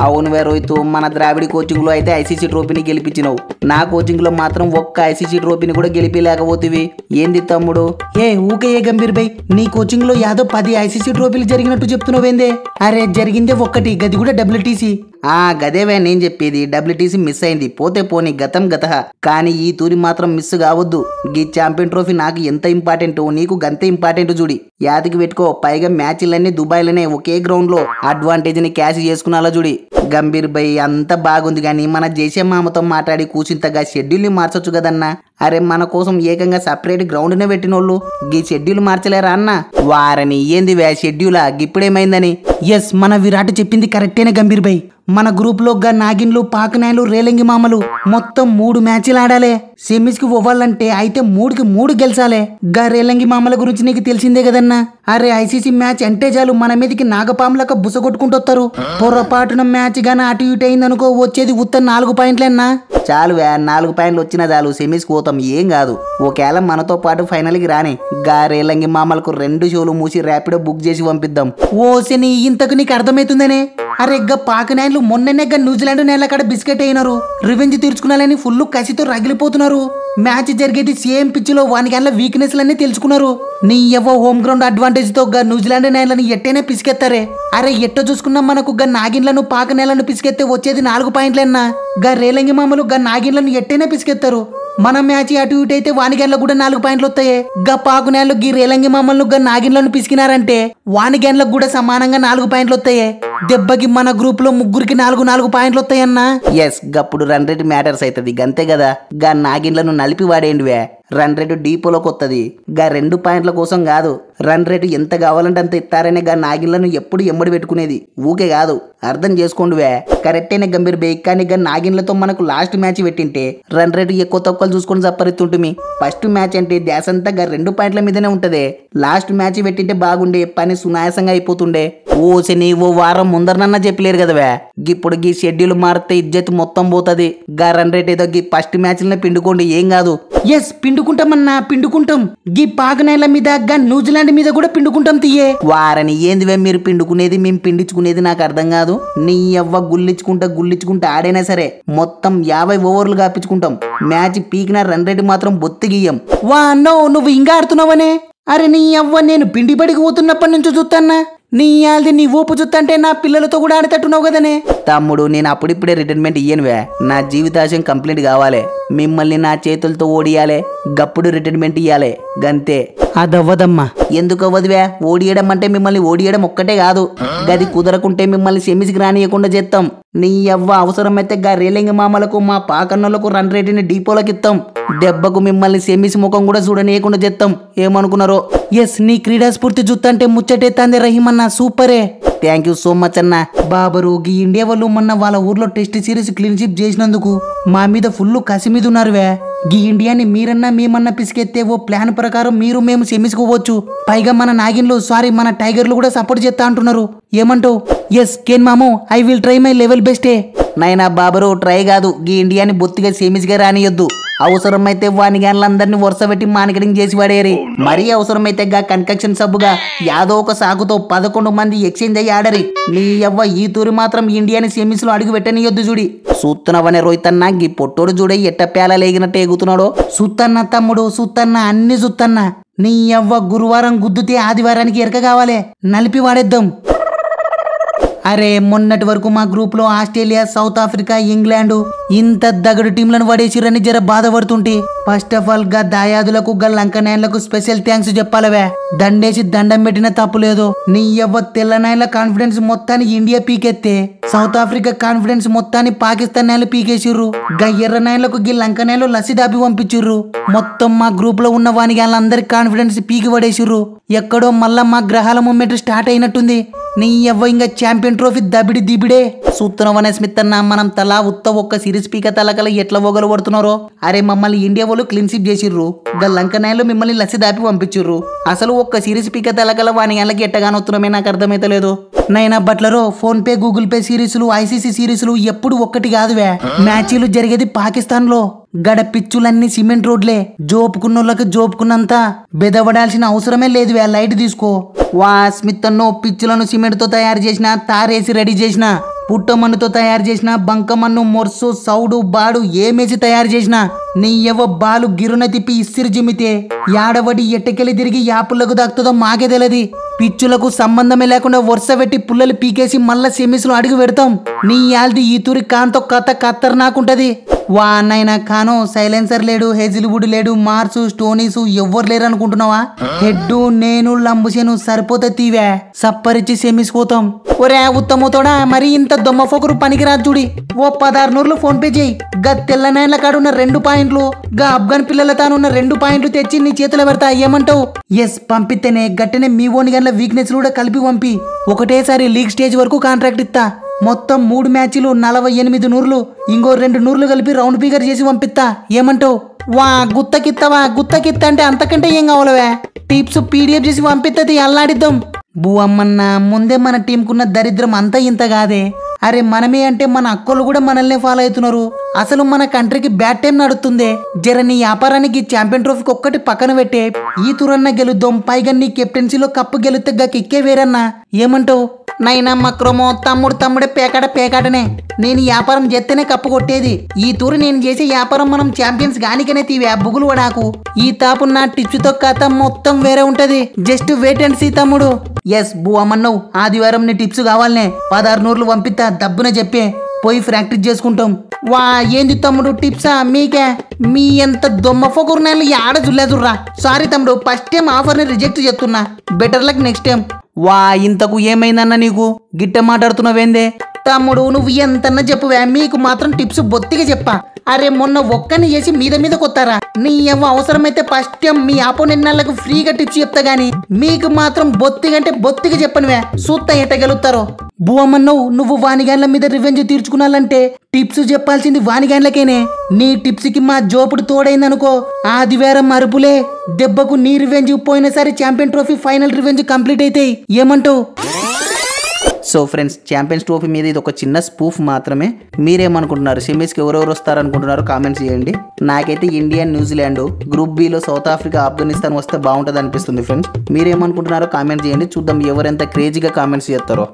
అవును వే రోహిత్, మన ద్రావిడి కోచింగ్ లో అయితే ఐసీసీ ట్రోఫీని గెలిపించినావు. నా కోచింగ్ లో మాత్రం ఒక్క ఐసీసీ ట్రోఫీని కూడా గెలిపిలేకపోతివి. ఏంది తమ్ముడు? ఊకే గంభీర్ బై, నీ కోచింగ్ లో యాదో 10 ఐసీసీ ట్రోఫీలు జరిగినట్టు చెప్తున్నావేందే? అరే జరిగిందే ఒక్కటి, గది కూడా డబ్ల్యూటీసీ. గదేవే నేను చెప్పేది. డబ్ల్యూటీసీ మిస్ అయింది, పోతే పోనీ గతం గత. కానీ ఈ తూరి మాత్రం మిస్ కావద్దు. ఈ ఛాంపియన్ ట్రోఫీ నాకు ఎంత ఇంపార్టెంట్, నీకు గంతే ఇంపార్టెంట్ చూడి. యాదికి పెట్టుకో. పైగా మ్యాచ్లన్నీ దుబాయ్లోనే ఒకే గ్రౌండ్ లో అడ్వాంటేజ్ ని క్యాష్ చేసుకున్నాలా చూడి. గంభీర్ బై అంతా బాగుంది కానీ మన జేసే మామతో మాట్లాడి కూర్చుంతగా షెడ్యూల్ ని మార్చొచ్చు కదన్నా. అరే మన కోసం ఏకంగా సపరేట్ గ్రౌండ్ నే పెట్టినోళ్ళు గీ షెడ్యూల్ మార్చలేరా అన్న? వారని ఏంది వే షెడ్యూలా, గిప్పుడేమైందని? ఎస్, మన విరాట్ చెప్పింది కరెక్టేనే గంభీర్ బై. మన గ్రూప్ లో గా నాగిన్లు, పాకనాయలు, రేలంగి మామలు మొత్తం 3 మ్యాచ్లు ఆడాలే. సెమీస్ కి పోవాలంటే అయితే 3కి 3 గెలిచాలే. గా రేలంగి మామల గురించి నీకు తెలిసిందే కదన్నా. అరే ఐసీసీ మ్యాచ్ అంటే చాలు మన మీదకి నాగపాములక బుసగొట్టుకుంటొస్తారు. పొరపాటున మ్యాచ్ గానీ అటు ఇటు అయిందనుకో, వచ్చేది ఉత్త 4 పాయింట్లేనా? చాలు 4 పాయింట్లు వచ్చినా చాలు, సెమీస్ పోతాం, ఏం కాదు. ఒకవేళ మనతో పాటు ఫైనల్ కి రాని గా రేలంగి మామలకు 2 షోలు మూసి ర్యాపిడో బుక్ చేసి పంపిద్దాం. ఓసెని ఇంతకు నీకు అర్థమవుతుందనే? అరే గా పాకనాయన్లు మొన్ననే గా న్యూజిలాండ్ నేల కాడ బిస్కెట్ అయినారు. రివెంజ్ తీర్చుకున్నాలని ఫుల్ కసితో రగిలిపోతున్నారు. మ్యాచ్ జరిగేది సేమ్ పిచ్ లో, వానికి అలా వీక్నెస్ లన్నీ తెలుసుకున్నారు. నీ ఎవ్వ హోమ్ గ్రౌండ్ అడ్వాంటేజ్ తో గా న్యూజిలాండ్ నేలని ఎట్టైనా పిసికెత్తారే. అరే ఎట్ట చూసుకున్నా మనకు గా నాగిన్లను, పాకనేలను పిసికెత్తే వచ్చేది 4 పాయింట్లన్నా. గా రేలంగి మామలు గా నాగిన్లను ఎట్టైనా పిసికెత్తారు. మన మ్యాచ్ అటు ఇటు అయితే వానిగేన్లకు కూడా 4 పాయింట్లు వస్తాయి. గా పాకునేళ్ళు గీ రేలంగి మామలను గా నాగిన్లను పిసికినారంటే వానిగేన్లకు కూడా సమానంగా 4 పాయింట్లు వస్తాయి. దెబ్బకి మన గ్రూప్ లో ముగ్గురికి 4 పాయింట్లు వస్తాయన్నా. ఎస్, గప్పుడు రన్ రేట్ మ్యాటర్స్ అవుతుంది గంతే కదా. గా నాగిన్లను నలిపి వాడేండివే. రన్ రేటు డీపోలోకి వస్తుంది. గా 2 పాయింట్ల కోసం కాదు, రన్ రేటు ఎంత కావాలంటే అంత ఇస్తారనే గా నాగిన్లను ఎప్పుడు ఎమ్మడి పెట్టుకునేది, ఊకే కాదు. అర్థం చేసుకోండివే. కరెక్టేనే గంభీర్ బే, కానీ గా నాగిన్లతో మనకు లాస్ట్ మ్యాచ్ పెట్టింటే రన్ రేటు ఎక్కువ తక్కువలు చూసుకొని చప్పరిస్తుంటుమి. ఫస్ట్ మ్యాచ్ అంటే ధ్యాస అంతా గా 2 పాయింట్ల మీదనే ఉంటదే. లాస్ట్ మ్యాచ్ పెట్టింటే బాగుండే, పని సునాయాసంగా అయిపోతుండే. ఓసెని ఓ వారం ముందరనన్నా చెప్పలేరు కదవే. ఇప్పుడు గీ షెడ్యూల్ మారితే ఇజ్జత్ మొత్తం పోతుంది. గా రన్ రేట్ ఏదో గీ ఫస్ట్ మ్యాచ్లనే పిండుకోండి, ఏం కాదు. ఎస్, పిండుకుంటామన్నా పిండుకుంటాం. గీ పాకనేళ్ల మీద గా న్యూజిలాండ్ మీద కూడా పిండుకుంటాం తీయే. వారని ఏందివే మీరు పిండుకునేది, మేము పిండించుకునేది నాకు అర్థం కాదు. నీ ఎవ్వ గుల్లించుకుంటా ఆడైనా సరే మొత్తం 50 ఓవర్లు కాపించుకుంటాం. మ్యాచ్ పీకిన రన్ రేట్ మాత్రం బొత్తిగియ్యం. వా నో, నువ్వు ఇంకా ఆడుతున్నావనే? అరే నీ అవ్వ, నేను పిండి బడికి పోతున్నప్పటి నుంచి చూస్తాన్నా. నీ ఆల్ది నీ ఊపు చూస్తుంటే నా పిల్లలతో కూడా ఆడేటట్టున్నావు కదనే. తమ్ముడు, నేను అప్పుడిప్పుడే రిటైర్మెంట్ ఇయ్యనువే. నా జీవితాశయం కంప్లీట్ కావాలి. మిమ్మల్ని నా చేతులతో ఓడియాలే, గప్పుడు రిటైర్మెంట్ ఇయ్యాలే, గంతే. అదవ్వదమ్మా. ఎందుకు అవ్వదువే? ఓడియడం అంటే మిమ్మల్ని ఓడియడం ఒక్కటే కాదు, గది కుదరకుంటే మిమ్మల్ని సెమీస్కి రానియకుండా చేస్తాం. నీ అవ్వ అవసరమైతే గా రేలింగ మామలకు, మా పాకన్నోళ్లకు రన్ రేటుని డీపోలోకి ఇస్తాం. దెబ్బకు మిమ్మల్ని సెమీస్ ముఖం కూడా చూడనీయకుండా చేస్తాం. ఏమనుకున్నారో? ఎస్, నీ క్రీడా స్ఫూర్తి చూస్తుంటే ముచ్చటెత్తాంది రహీమన్న, సూపరే. థ్యాంక్ యూ సో మచ్ అన్న. బాబరు, గీ ఇండియా వాళ్ళు మొన్న వాళ్ళ ఊర్లో టెస్ట్ సిరీస్ క్లీన్షిప్ చేసినందుకు మా మీద ఫుల్ కసి మీద ఉన్నారువే. గీ ఇండియాని మీరన్నా మేమన్నా పిసికెత్తే ఓ ప్లాన్ ప్రకారం మీరు మేము సెమీసుకోవచ్చు. పైగా మన నాగిన్లు, సారీ మన టైగర్లు కూడా సపోర్ట్ చేస్తా అంటున్నారు. ఏమంటావు? ఎస్ కేన్ మామో, I will try my level బెస్టే. నైనా బాబరు, ట్రై కాదు, గీ ఇండియాని బొత్తిగా సెమీస్గా రానియొద్దు. అవసరమైతే వాని గ్యాన్లందరినీ వరుస పెట్టి మార్కెటింగ్ చేసి వాడేరి. మరీ అవసరమైతే గా కన్కక్షన్ సబ్బుగా యాదో ఒక సాగుతో 11 మంది ఎక్స్చేంజ్ అయ్యి ఆడరి. నీ అవ్వ ఈ తూరి మాత్రం ఇండియాని సెమీస్ లో అడుగు పెట్టనియొద్దు చూడి. సూత్తనవనే రోహితన్న, గీ పొట్టోడు చూడే ఎట్ట పేల లేగినట్టు ఎగుతున్నాడో. సుత్తన్న తమ్ముడు, సుత్తన్న, అన్ని సుత్తన్న. నీ అవ్వ గురువారం గుద్దుతే ఆదివారానికి ఎరక కావాలే, నలిపి వాడేద్దాం. అరే మొన్నటి వరకు మా గ్రూప్ లో ఆస్ట్రేలియా, సౌత్ ఆఫ్రికా, ఇంగ్లాండ్ ఇంత దగడు టీంలను పడేసిరని జర బాధపడుతుంటే, ఫస్ట్ ఆఫ్ ఆల్ గా దాయాదులకు, గా లంకనాయన్లకు స్పెషల్ థ్యాంక్స్ చెప్పాలవే. దండేసి దండం పెట్టిన తప్పు లేదు. నీ ఎవ్వ తెల్లనాయన్ల కాన్ఫిడెన్స్ మొత్తాన్ని ఇండియా పీకెత్తే, సౌత్ ఆఫ్రికా కాన్ఫిడెన్స్ మొత్తాన్ని పాకిస్తాన్ నాయలు పీకేసిర్రు. గా ఎర్రనాయన్లకు గీ లంకనాయలు లస్సి దాపి పంపించిర్రు. మొత్తం మా గ్రూప్ లో ఉన్న వానికి వాళ్ళందరి కాన్ఫిడెన్స్ పీకి పడేసిర్రు. ఎక్కడో మళ్ళా మా గ్రహాల మూమెంట్ స్టార్ట్ అయినట్టుంది. నీ ఎవ్వ ఇంకా ఛాంపియన్ ట్రోఫీ దబిడి దిబిడే. సూత్రవనే స్మిత్ అన్న, మనం తలా ఒక్క సిరీస్ పీక తలకల ఎట్లా ఒగలు పడుతున్నారో. అరే మమ్మల్ని ఇండియా వాళ్ళు క్లీన్షిప్ చేసిర్రు. గా లంకనాయలు మిమ్మల్ని లస్సి దాపి పంపించిర్రు. అసలు ఒక్క సిరీస్ పీక తలకల వాని వాళ్ళకి ఎట్టగానొత్తున్నామే నాకు అర్థమైతలేదు. నైనా బట్లరో, ఫోన్ పే, గూగుల్ పే సిరీసులు, ఐసీసీ సిరీసులు ఎప్పుడు ఒక్కటి కాదువే. మ్యాచీలు జరిగేది పాకిస్తాన్ లో. గడ పిచ్చులన్నీ సిమెంట్ రోడ్లే. జోపుకున్నోళ్ళకి జోపుకున్నంత బెదవడాల్సిన అవసరమే లేదు. లైట్ తీసుకో. వా స్మిత్ అన్నో, పిచ్చులను సిమెంట్ తో తయారు చేసిన, తారేసి రెడీ చేసిన పుట్టమన్నుతో తయారు చేసిన బంకమన్ను మొర్సు సౌడు బాడు ఏమేసి తయారు చేసినా నీ ఎవ బాలు గిరున తిప్పి ఇస్సిరి జిమ్మితే యాడవడి ఎట్టకెళ్ళి తిరిగి యాపులకు దాక్తుందో మాకే తెలియదు. పిచ్చులకు సంబంధమే లేకుండా వరుస పెట్టి పుల్లలు పీకేసి మళ్ళా సెమీస్లో అడుగు పెడతాం. నీ యాల్ది ఈ తూరి కాంతో కథ ఖతర్నాకుంటది. వా అన్నైనా కానో సైలెన్సర్ లేడు, హెజిల్వుడ్ లేడు, మార్సు స్టోనీసు ఎవ్వరు లేరు అనుకుంటున్నావా? హెడ్ నేను లంబుసేను సరిపోతే తీవే సప్పరిచ్చి సెమీస్ పోతాం. ఒరే ఉత్తమతోడా మరి ఇంత దొమ్మ ఫోకరు పనికిరాదు చూడి. ఓ 16 ఫోన్ పే చేయి. గా తెల్ల నాయన్ల కాడున్న 2 పాయింట్లు గా అఫ్ఘాన్ పిల్లల తానున్న 2 పాయింట్లు తెచ్చి నీ చేతిలో పెడతా. ఏమంటావు? ఎస్ పంపిస్తేనే గట్టనే మీ ఓని గన్ల వీక్నెస్ కూడా కలిపి పంపి ఒకటేసారి లీగ్ స్టేజ్ వరకు కాంట్రాక్ట్ ఇస్తా. మొత్తం 3 మ్యాచ్లు 48 నూర్లు ఇంకో 2 నూర్లు కలిపి రౌండ్ ఫిగర్ చేసి పంపిస్తా. ఏమంటావు? వా గుత్తకిత్తవా? గుత్తకిత్త అంటే అంతకంటే ఏం కావాలవే? టిప్స్ పీడిఎఫ్ చేసి పంపిస్తుంది అల్లాడిద్దాం. బూ అమ్మన్నా ముందే మన టీంకున్న దరిద్రం అంతా ఇంత కాదే. అరే మనమే అంటే మన అక్కలు కూడా మనల్ని ఫాలో అవుతున్నారు. అసలు మన కంట్రీకి బ్యాడ్ టైం నడుస్తుంది. జర నీ వ్యాపారానికి ఛాంపియన్ ట్రోఫీకి ఒక్కటి పక్కన పెట్టే ఈ తురన్న గెలుద్దాం. పైగా నీ కెప్టెన్సీలో కప్పు గెలిస్తే గా కిక్కే వేరన్నా. ఏమంటావు? నైనా మక్రమో తమ్ముడే పేకాటనే. నేను వ్యాపారం చేస్తేనే కప్పు కొట్టేది. ఈ తూరు నేను చేసే వ్యాపారం మనం ఛాంపియన్స్ గానికనే తీవే బుగులు నాకు. ఈ తాపు నా టిప్స్ తో కథ మొత్తం వేరే ఉంటది. జస్ట్ వెయిట్ అండ్ సీ తమ్ముడు. ఎస్ బూ అమ్మన్నావు ఆదివారం నీ టిప్స్ కావాలనే 16 నూర్లు పంపిస్తా దబ్బున చెప్పే పోయి ప్రాక్టీస్ చేసుకుంటాం. వా ఏంది తమ్ముడు టిప్సా మీకే? మీ ఎంత దొమ్మ ఫోకరు నెలలు ఆడ జుల్లేదుర్రా. సారీ తమ్ముడు ఫస్ట్ టైం ఆఫర్ని రిజెక్ట్ చేస్తున్నా. Better luck next time. వా ఇంతకు ఏమైందన్న నీకు గిట్ట మాట్లాడుతున్నావేందే? తమ్ముడు నువ్వు ఎంతన్నా చెప్పువే, మీకు మాత్రం టిప్స్ బొత్తిగా చెప్పా. అరే మొన్న ఒక్కని చేసి మీద కొత్తారా? నీ ఎవ అవసరమైతే ఫస్ట్ టైం మీ ఆపోనెంట్ నెలకు ఫ్రీగా టిప్స్ చెప్తా గానీ మీకు మాత్రం బొత్తిగా చెప్పనువే. సూత్తా ఎట్ట గెలుస్తారో. బువమ్మన్నావు నువ్వు వానిగాన్ల మీద రివెంజ్ తీర్చుకున్నాలంటే టిప్స్ చెప్పాల్సింది వానిగాన్లకేనే. నీ టిప్స్ కి మా జోపుడు తోడైందనుకో ఆదివారం అరుపులే దెబ్బకు నీ రివెంజ్ పోయినసారి champion trophy final revenge complete అవుతాయి. ఏమంటావు? సో ఫ్రెండ్స్ ఛాంపియన్స్ ట్రోఫీ మీద ఇది ఒక చిన్న స్పూఫ్ మాత్రమే. మీరేమనుకుంటున్నారు? సెమీస్కి ఎవరెవరు వస్తారనుకుంటున్నారు? కామెంట్స్ చేయండి. నాకైతే India New Zealand, group below south Africa Afghanistan వస్తే బాగుంటుంది అనిపిస్తుంది ఫ్రెండ్స్. మీరేమనుకుంటున్నారో కామెంట్ చేయండి. చూద్దాం ఎవరెంత క్రేజీగా కామెంట్స్ చేస్తారో.